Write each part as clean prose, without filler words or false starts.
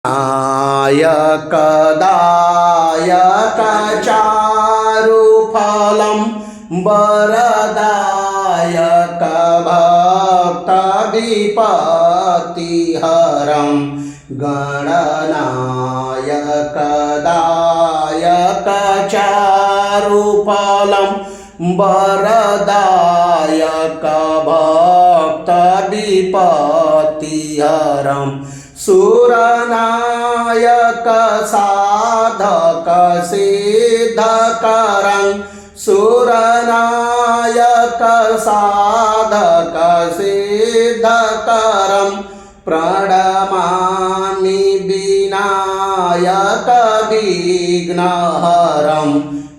नायकदायक चारुफलं वरदायक भक्तविपत्तिहरं गणनायकदायक चारुफलं वरदायक भक्तविपत्तिहरं सुरनायक साधक सिद्धकरं सुरनायक साधक सिद्धकरं प्रणमामि विनायक विघ्नहरं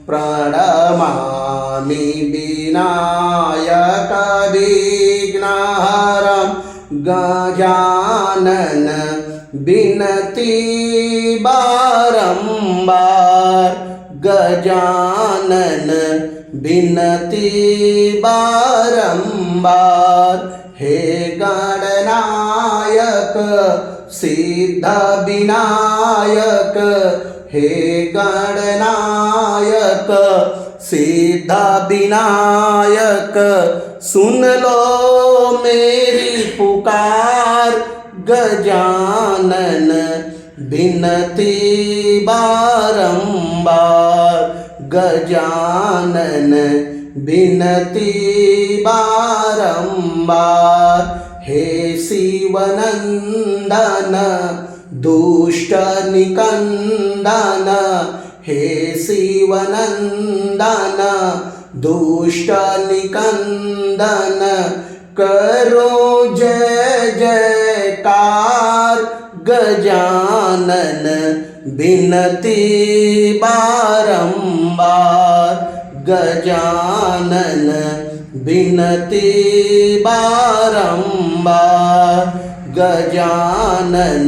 प्रणमामि विनायक विघ्नहरं गजानन बिनती बारंबार गजानन बिनती बारंबार हे गणनायक सिद्ध विनायक हे गणनायक सिद्ध विनायक सुन लो मेरी पुकार गजानन बिनती बारंबार गजानन बिनती बारंबार हे शिवनंदन दुष्ट निकंदन हे शिवनंदन दुष्ट निकंदन करो जय जयकार गजानन बिनती बारंबार गजानन बिनती बारंबार गजानन